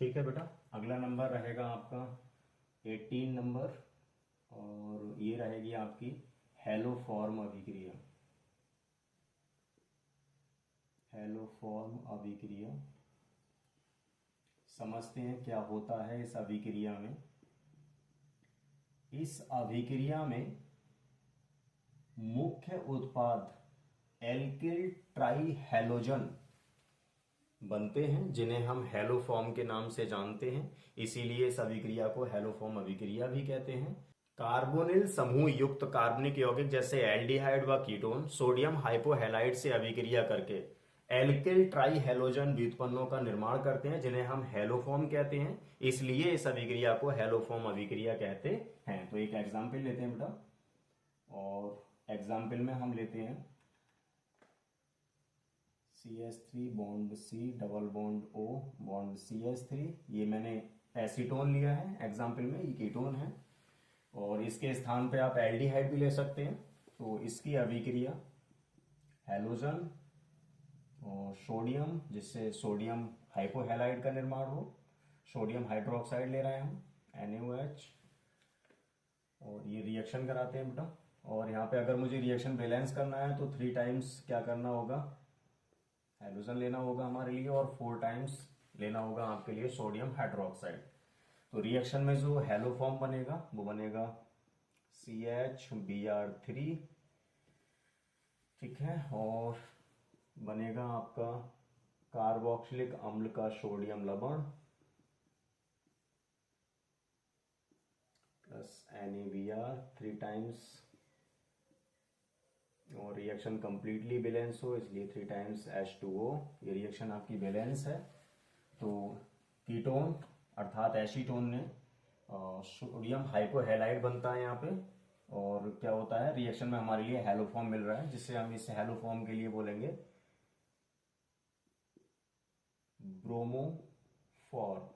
ठीक है बेटा, अगला नंबर रहेगा आपका 18 नंबर, और ये रहेगी आपकी हेलोफॉर्म अभिक्रिया। हेलोफॉर्म अभिक्रिया, समझते हैं क्या होता है इस अभिक्रिया में। इस अभिक्रिया में मुख्य उत्पाद एल्किल ट्राई हैलोजन बनते हैं, जिन्हें हम हेलोफॉर्म के नाम से जानते हैं, इसीलिए इस अभिक्रिया को हेलोफॉर्म अभिक्रिया भी कहते हैं। कार्बोनिल समूह युक्त कार्बनिक यौगिक जैसे एल्डिहाइड व कीटोन सोडियम हाइपोहैलाइड से अभिक्रिया करके एल्किल ट्राई हैलोजन व्युत्पन्नों का निर्माण करते हैं, जिन्हें हम हेलोफॉर्म कहते हैं, इसलिए इस अभिक्रिया को हेलोफॉर्म अभिक्रिया कहते हैं। तो एक एग्जाम्पल लेते हैं बेटा, और एग्जाम्पल में हम लेते हैं CH3 bond C double bond O bond CH3। ये मैंने एसीटोन लिया है एग्जाम्पल में, ये कीटोन है, और इसके स्थान पे आप एल्डिहाइड भी ले सकते हैं। तो इसकी अभिक्रिया हैलोजन और सोडियम, जिससे सोडियम हाइपोहैलाइड का निर्माण हो, सोडियम हाइड्रोक्साइड ले रहे हैं हम NaOH, और ये रिएक्शन कराते हैं बेटा। और यहाँ पे अगर मुझे रिएक्शन बैलेंस करना है तो 3 टाइम्स क्या करना होगा, हैलोजन लेना होगा हमारे लिए, और 4 टाइम्स लेना होगा आपके लिए सोडियम हाइड्रोक्साइड। तो रिएक्शन में जो हेलोफॉर्म बनेगा वो बनेगा CH Br3, ठीक है, और बनेगा आपका कार्बोक्सिलिक अम्ल का सोडियम लवण प्लस NaBr 3 टाइम्स, और रिएक्शन कंप्लीटली बैलेंस हो इसलिए 3 टाइम्स H2O। ये रिएक्शन आपकी बैलेंस है। तो कीटोन अर्थात एसीटोन ने सोडियम हाइपोहैलाइड बनता है यहाँ पे, और क्या होता है रिएक्शन में हमारे लिए हेलोफॉर्म मिल रहा है, जिससे हम इस हेलोफॉर्म के लिए बोलेंगे ब्रोमोफॉर्म।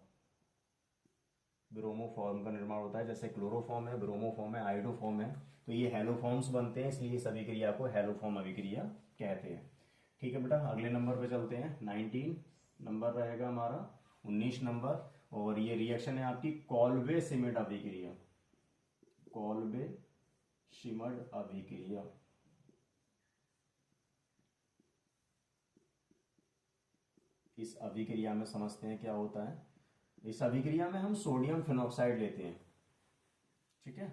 ब्रोमोफॉर्म का निर्माण होता है, जैसे क्लोरोफॉर्म है, ब्रोमोफॉर्म है, आइडोफॉर्म है। तो ये हेलोफॉर्म्स बनते हैं, इसलिए इस अभिक्रिया को हेलोफॉर्म अभिक्रिया कहते हैं। ठीक है बेटा, अगले नंबर पे चलते हैं। 19 नंबर रहेगा हमारा, 19 नंबर, और ये रिएक्शन है आपकी कॉल्वे सिमिड अभिक्रिया। कॉल्वे सिमिड अभिक्रिया, इस अभिक्रिया में समझते हैं क्या होता है। इस अभिक्रिया में हम सोडियम फिनॉक्साइड लेते हैं, ठीक है,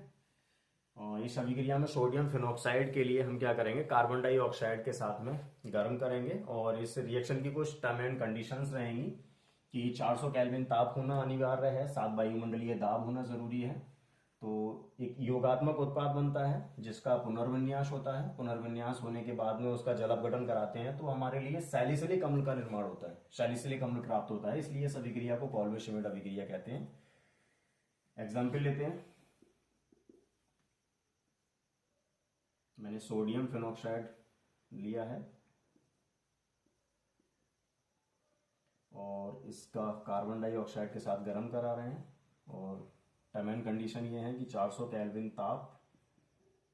और इस अभिक्रिया में सोडियम फिनॉक्साइड के लिए हम क्या करेंगे, कार्बन डाइऑक्साइड के साथ में गर्म करेंगे, और इस रिएक्शन की कुछ टर्म एंड कंडीशंस रहेंगी कि 400 केल्विन ताप होना अनिवार्य है, 7 वायुमंडलीय दाब होना जरूरी है। तो एक योगात्मक उत्पाद बनता है जिसका पुनर्विन्यास होता है, पुनर्विन्यास होने के बाद में उसका जल अपघटन कराते हैं, तो हमारे लिए सैलिसिलिक अम्ल का निर्माण होता है, सैलिसिलिक अम्ल प्राप्त होता है, इसलिए इस अभिक्रिया को कॉल्वे सिमिड अभिक्रिया कहते हैं। एग्जाम्पल लेते हैं, मैंने सोडियम फिनॉक्साइड लिया है, और इसका कार्बन डाइऑक्साइड के साथ गर्म करा रहे हैं, और टर्म एंड कंडीशन ये है कि 400 केल्विन ताप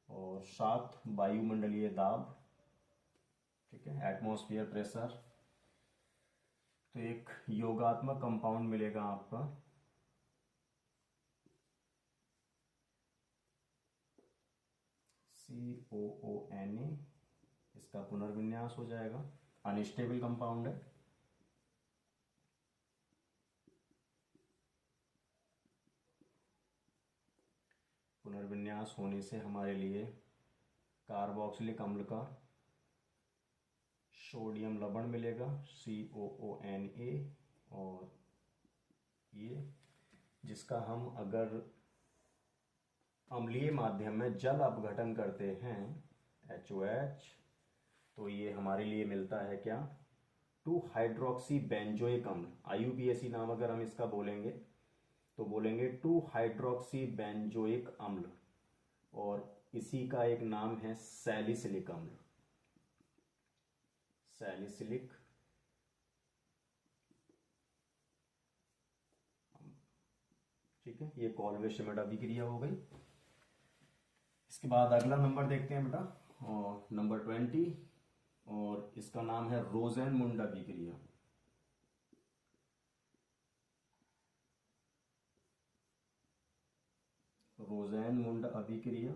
और 7 वायुमंडलीय दाब, ठीक है, एटमॉस्फेयर प्रेशर। तो एक योगात्मक कंपाउंड मिलेगा आपका COONA, इसका पुनर्विन्यास हो जाएगा, अनस्टेबल कंपाउंड है। पुनर्विन्यास होने से हमारे लिए कार्बोक्सिलिक अम्ल का सोडियम लवण मिलेगा COONA, और ये जिसका हम अगर अम्लीय माध्यम में जल अपघटन करते हैं HOH, तो ये हमारे लिए मिलता है क्या, 2 हाइड्रोक्सी बेंजोइक अम्ल, IUPAC नाम अगर हम इसका बोलेंगे तो बोलेंगे 2 हाइड्रोक्सी बेंजोइक अम्ल, और इसी का एक नाम है सैलिसिलिक अम्ल। सैलिसिलिक, ठीक है, ये कॉल्वे सिमिड अभिक्रिया हो गई। इसके बाद अगला नंबर देखते हैं बेटा, और नंबर 20, और इसका नाम है रोजेनमुंड अभिक्रिया। रोसेनमुंड अभिक्रिया।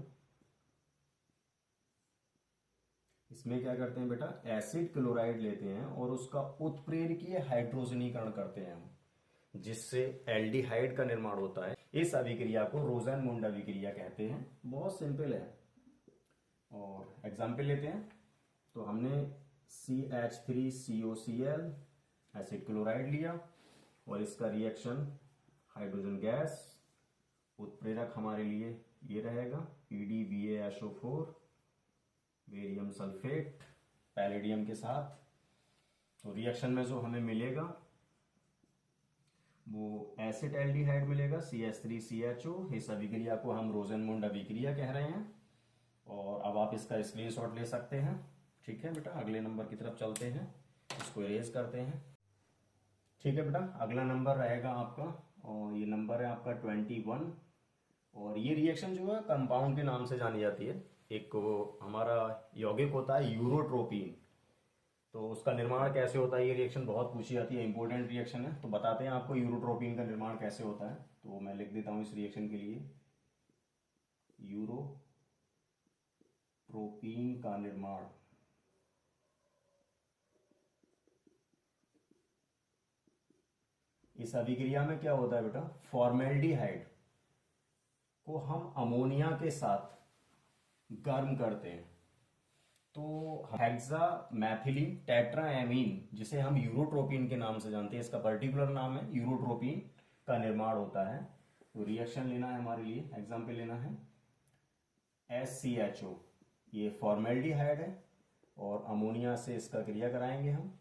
इसमें क्या करते हैं बेटा, एसिड क्लोराइड लेते हैं और उसका उत्प्रेरकीय हाइड्रोजनीकरण करते हैं हम, जिससे एल्डिहाइड का निर्माण होता है। इस अभिक्रिया को रोसेनमुंड अभिक्रिया कहते हैं। बहुत सिंपल है। और एग्जाम्पल लेते हैं, तो हमने CH3COCl एसिड क्लोराइड लिया और इसका रिएक्शन हाइड्रोजन गैस, उत्प्रेरक हमारे लिए ये रहेगा PdBaSO4 बेरियम सल्फेट पैलेडियम के साथ। तो रिएक्शन में जो हमें मिलेगा वो एसिड एल्डिहाइड मिलेगा CH3CHO। इस अभिक्रिया को हम रोसेनमुंड अभिक्रिया कह रहे हैं। और अब आप इसका स्क्रीनशॉट ले सकते हैं। ठीक है बेटा, अगले नंबर की तरफ चलते हैं, इसको इरेज करते हैं। ठीक है बेटा, अगला नंबर रहेगा आपका, और ये नंबर है आपका 21। और ये रिएक्शन जो है कंपाउंड के नाम से जानी जाती है। एक वो हमारा यौगिक होता है यूरोट्रोपिन, तो उसका निर्माण कैसे होता है, ये रिएक्शन बहुत पूछी जाती है, इंपॉर्टेंट रिएक्शन है। तो बताते हैं आपको यूरोट्रोपिन का निर्माण कैसे होता है। तो मैं लिख देता हूं इस रिएक्शन के लिए, यूरोट्रोपिन का निर्माण इस अभिक्रिया में क्या होता है बेटा, फॉर्मेल्डिहाइड को हम अमोनिया के साथ गर्म करते हैं, तो हेक्सामेथिलीन टेट्राएमीन, जिसे हम यूरोट्रोपिन के नाम से जानते हैं, इसका पर्टिकुलर नाम है यूरोट्रोपिन, का निर्माण होता है। तो रिएक्शन लेना है हमारे लिए, एग्जाम्पल लेना है SCHO, ये फॉर्मेल्डिहाइड है और अमोनिया से इसका क्रिया कराएंगे हम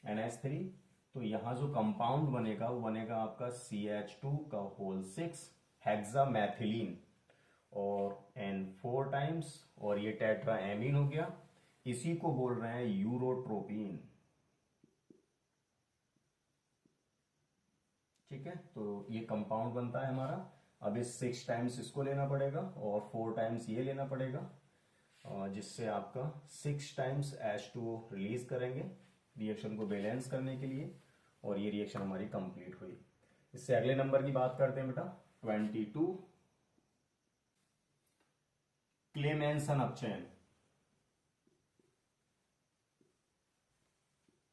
NH3। तो यहां जो कंपाउंड बनेगा वो बनेगा आपका CH2 हेक्सामेथिलीन और N4 टाइम्स, और ये टेट्राएमीन हो गया। इसी को बोल रहे हैं यूरोट्रोपिन। ठीक है, तो ये कंपाउंड बनता है हमारा। अब इस 6 टाइम्स इसको लेना पड़ेगा और 4 टाइम्स ये लेना पड़ेगा, जिससे आपका 6 टाइम्स H2O रिलीज करेंगे रिएक्शन को बैलेंस करने के लिए, और ये रिएक्शन हमारी कंप्लीट हुई। इससे अगले नंबर की बात करते हैं बेटा, 22, क्लेमेंसन अपचयन।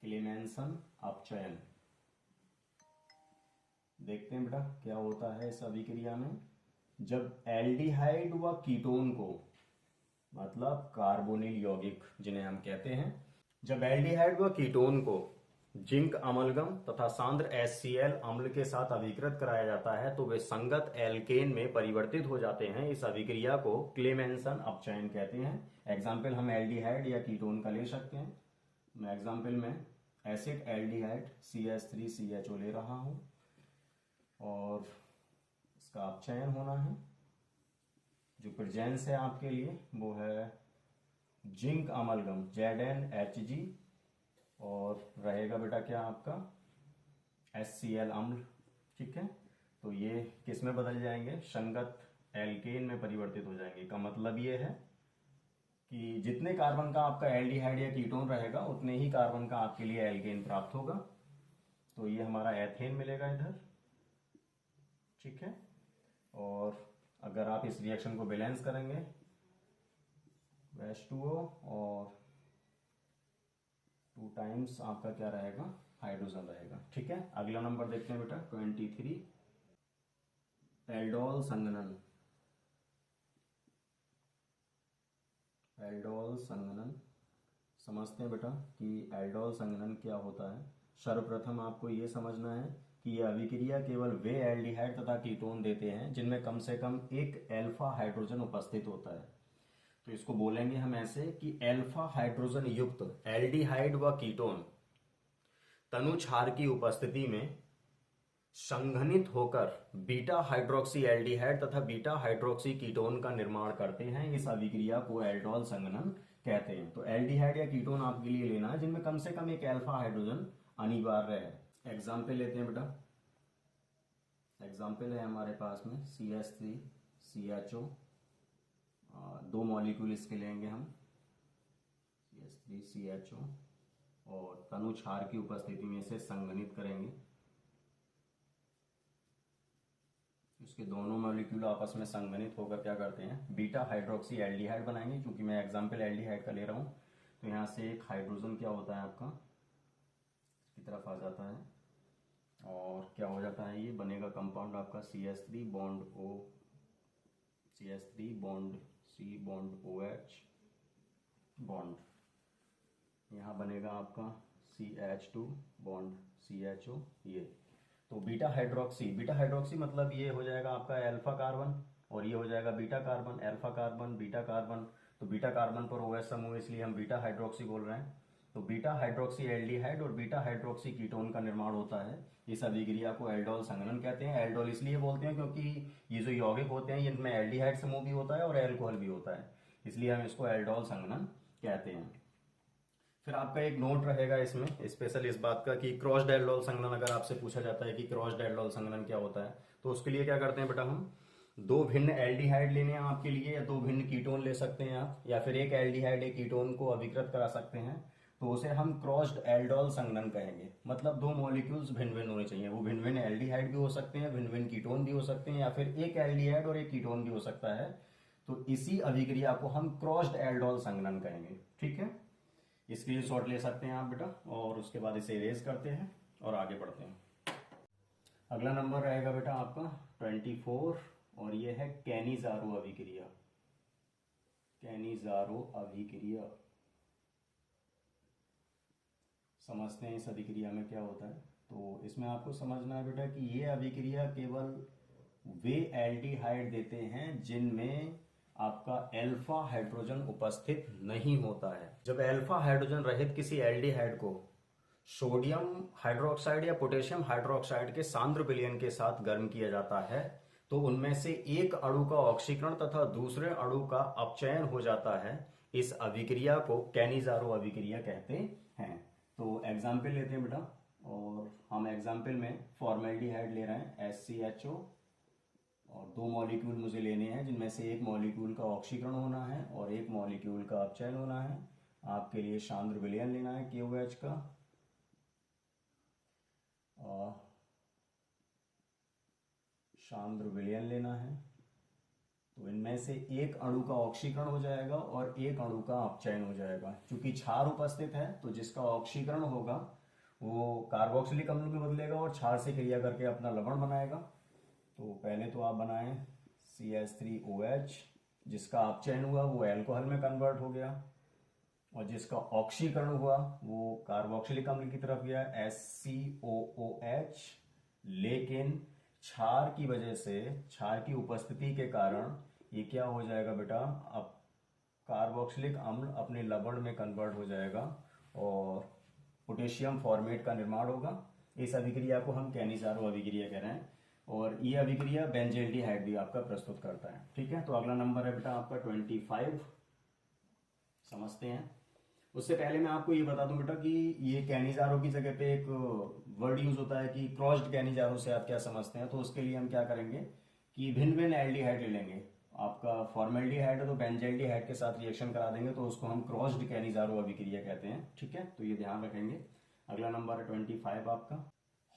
क्लेमेंसन अपचयन देखते हैं बेटा क्या होता है इस अभिक्रिया में। जब एल्डिहाइड व कीटोन को, मतलब कार्बोनिल यौगिक जिन्हें हम कहते हैं, जब एल्डिहाइड व कीटोन को जिंक अमलगम तथा सांद्र HCl अम्ल के साथ अभिकृत कराया जाता है, तो वे संगत एल्केन में परिवर्तित हो जाते हैं। इस अभिक्रिया को क्लेमेंसन अपचयन कहते हैं। एग्जाम्पल हम एल्डिहाइड या कीटोन का ले सकते हैं। मैं एग्जाम्पल में एसिड एल्डिहाइड CH3CHO ले रहा हूं और इसका अपचयन होना है। जो प्रेजेंस है आपके लिए वो है जिंक अमलगम ZnHg, और रहेगा बेटा क्या आपका HCl अम्ल। ठीक है, तो ये किस में बदल जाएंगे, संगत एल्केन में परिवर्तित हो जाएंगे। का मतलब ये है कि जितने कार्बन का आपका एल्डिहाइड या कीटोन रहेगा उतने ही कार्बन का आपके लिए एल्केन प्राप्त होगा। तो ये हमारा एथेन मिलेगा इधर। ठीक है, और अगर आप इस रिएक्शन को बैलेंस करेंगे, H2O और 2 टाइम्स आपका क्या रहेगा, हाइड्रोजन रहेगा। ठीक है, अगला नंबर देखते हैं बेटा 23, एल्डोल संघनन। एल्डोल संघनन समझते हैं बेटा कि एल्डोल संघनन क्या होता है। सर्वप्रथम आपको यह समझना है कि यह अभिक्रिया केवल वे एल्डिहाइड तथा कीटोन देते हैं जिनमें कम से कम एक अल्फा हाइड्रोजन उपस्थित होता है। तो इसको बोलेंगे हम ऐसे कि अल्फा हाइड्रोजन युक्त एल्डिहाइड व कीटोन तनु क्षार की उपस्थिति में संघनित होकर बीटा हाइड्रोक्सी एल्डिहाइड तथा बीटा हाइड्रोक्सी कीटोन का निर्माण करते हैं। इस अभिक्रिया को एल्डोल संघनन कहते हैं। तो एल्डिहाइड या कीटोन आपके लिए लेना है जिनमें कम से कम एक अल्फा हाइड्रोजन अनिवार्य है। एग्जाम्पल लेते हैं बेटा, एग्जाम्पल है हमारे पास में CH3CHO, 2 मॉलिक्यूल इसके लेंगे हम CH3CHO और तनु क्षार की उपस्थिति में इसे संघनित करेंगे। इसके दोनों मॉलिक्यूल आपस में संघनित होकर क्या करते हैं, बीटा हाइड्रोक्सी एल्डिहाइड बनाएंगे। क्योंकि मैं एग्जाम्पल एल्डिहाइड का ले रहा हूँ, तो यहाँ से एक हाइड्रोजन क्या होता है आपका इसकी तरफ आ जाता है, और क्या हो जाता है, ये बनेगा कंपाउंड आपका CH3 bond O, CH3 bond C bond OH bond, यहाँ बनेगा आपका CH2 बॉन्ड CHO। ये तो बीटा हाइड्रोक्सी मतलब ये हो जाएगा आपका अल्फा कार्बन, और ये हो जाएगा beta carbon, alpha carbon beta carbon. तो बीटा कार्बन पर OH समूह, इसलिए हम बीटा हाइड्रोक्सी बोल रहे हैं। तो बीटा हाइड्रोक्सी एल्डिहाइड और बीटा हाइड्रोक्सी कीटोन का निर्माण होता है। इस अभिक्रिया को एल्डोल संघनन कहते हैं। एल्डोल इसलिए बोलते हैं क्योंकि ये जो यौगिक होते हैं इनमें एल्डिहाइड समूह भी होता है और एल्कोहल भी होता है, इसलिए हम इसको एल्डोल संघनन कहते हैं। फिर आपका एक नोट रहेगा इसमें स्पेशल इस बात का कि क्रॉस्ड एल्डोल संघनन अगर आपसे पूछा जाता है कि क्रॉस्ड एल्डोल संघनन क्या होता है, तो उसके लिए क्या करते हैं बेटा, हम दो भिन्न एल्डिहाइड लेने हैं आपके लिए, या दो भिन्न कीटोन ले सकते हैं आप, या फिर एक एल्डिहाइड एक कीटोन को अभिकृत करा सकते हैं, तो उसे हम क्रॉस्ड एल्डोल संघनन कहेंगे। मतलब दो मॉलिक्यूल्स भिन्न भिन्न होने चाहिए, वो भिन्न भिन्न एल्डिहाइड भी हो सकते हैं, भिन्न भिन्न कीटोन भी हो सकते हैं, या फिर एक एल्डिहाइड और एक कीटोन भी हो सकता है। तो इसी अभिक्रिया को हम क्रॉस्ड एल्डोल संघनन कहेंगे। ठीक है, स्क्रीनशॉट ले सकते हैं आप बेटा, और उसके बाद इसे इरेज करते हैं और आगे बढ़ते हैं। अगला नंबर रहेगा बेटा आपका 24, और ये है कैनिजारो अभिक्रिया। कैनिजारो अभिक्रिया समझते हैं इस अभिक्रिया में क्या होता है। तो इसमें आपको समझना है बेटा कि ये अभिक्रिया केवल वे एल्डिहाइड देते हैं जिनमें आपका अल्फा हाइड्रोजन उपस्थित नहीं होता है। जब अल्फा हाइड्रोजन रहित किसी एल्डिहाइड को सोडियम हाइड्रोक्साइड या पोटेशियम हाइड्रोक्साइड के सांद्र विलयन के साथ गर्म किया जाता है, तो उनमें से एक अणु का ऑक्सीकरण तथा दूसरे अणु का अपचयन हो जाता है। इस अभिक्रिया को कैनिजारो अभिक्रिया कहते हैं। तो एग्जाम्पल लेते हैं बेटा, और हम एग्जाम्पल में फॉर्मेल्डिहाइड ले रहे हैं SCHO, और दो मॉलिक्यूल मुझे लेने हैं जिनमें से एक मॉलिक्यूल का ऑक्सीकरण होना है और एक मॉलिक्यूल का अपचयन होना है। आपके लिए सांद्र विलयन लेना है KOH का, और सांद्र विलयन लेना है। तो इनमें से एक अणु का ऑक्सीकरण हो जाएगा और एक अणु का अपचयन हो जाएगा। चूंकि क्षार उपस्थित है तो जिसका ऑक्सीकरण होगा वो कार्बोक्सिलिक अम्ल में बदलेगा और क्षार से क्रिया करके अपना लवण बनाएगा। तो पहले तो आप बनाएं CH3OH, जिसका अपचयन हुआ वो एल्कोहल में कन्वर्ट हो गया, और जिसका ऑक्सीकरण हुआ वो कार्बोक्सिलिक अम्ल की तरफ गया SCOOH। लेकिन क्षार की वजह से, क्षार की उपस्थिति के कारण ये क्या हो जाएगा बेटा, अब कार्बोक्सिलिक अम्ल अपने लवण में कन्वर्ट हो जाएगा और पोटेशियम फॉर्मेट का निर्माण होगा। इस अभिक्रिया को हम कैनिजारो अभिक्रिया कह रहे हैं, और ये अभिक्रिया बेंजेल्डिहाइड भी आपका प्रस्तुत करता है। ठीक है, तो अगला नंबर है बेटा आपका 25, समझते हैं। उससे पहले मैं आपको ये बता दूं बेटा कि ये कैनिजारो की जगह पे एक वर्ड यूज होता है कि क्रॉस्ड कैनिजारो से आप क्या समझते हैं। तो उसके लिए हम क्या करेंगे कि भिन्न भिन्न एल्डिहाइड ले लेंगे। आपका फॉर्मेल्डिहाइड है तो बेंजेल्डिहाइड के साथ रिएक्शन करा देंगे, तो उसको हम क्रॉस्ड कैनिजारो अभिक्रिया कहते हैं। ठीक है, तो ये ध्यान रखेंगे। अगला नंबर है 25 आपका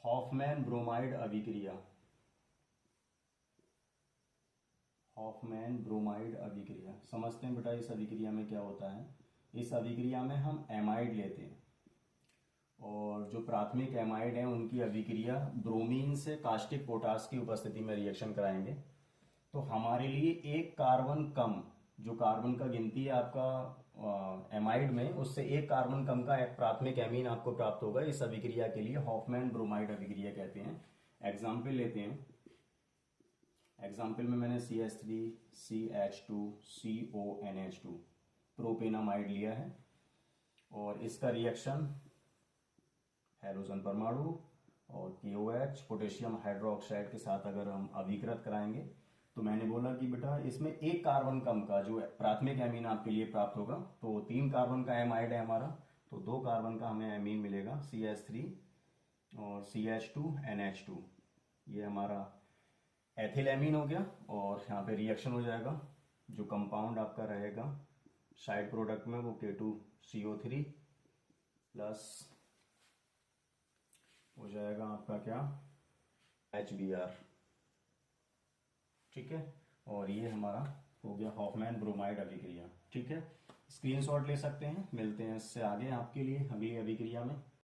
हॉफमैन ब्रोमाइड अभिक्रिया। हॉफमैन ब्रोमाइड अभिक्रिया समझते हैं बेटा, इस अभिक्रिया में क्या होता है। इस अभिक्रिया में हम एमाइड लेते हैं, और जो प्राथमिक एमाइड हैं उनकी अभिक्रिया ब्रोमीन से कास्टिक पोटास की उपस्थिति में रिएक्शन कराएंगे। तो हमारे लिए एक कार्बन कम, जो कार्बन का गिनती है आपका एमाइड में, उससे एक कार्बन कम का एक प्राथमिक एमीन आपको प्राप्त होगा। इस अभिक्रिया के लिए हॉफमैन ब्रोमाइड अभिक्रिया कहते हैं। एग्जाम्पल लेते हैं। एग्जाम्पल में मैंने CH3CH2CONH2 प्रोपेनामाइड लिया है, और इसका रिएक्शन हाइड्रोजन परमाणु और KOH पोटेशियम हाइड्रोक्साइड के साथ अगर हम अभिकृत कराएंगे, तो मैंने बोला कि बेटा इसमें एक कार्बन कम का जो प्राथमिक एमीन आपके लिए प्राप्त होगा। तो 3 कार्बन का एमाइड है हमारा, तो 2 कार्बन का हमें एमीन मिलेगा CH3 और CH2NH2। ये हमारा एथिल एमीन हो गया, और यहाँ पे रिएक्शन हो जाएगा। जो कंपाउंड आपका रहेगा साइड प्रोडक्ट में वो K2CO3 प्लस हो जाएगा आपका क्या HBr। ठीक है। और ये हमारा हो गया हॉफमैन ब्रोमाइड अभिक्रिया। ठीक है, स्क्रीनशॉट ले सकते हैं। मिलते हैं इससे आगे आपके लिए अगली अभिक्रिया में।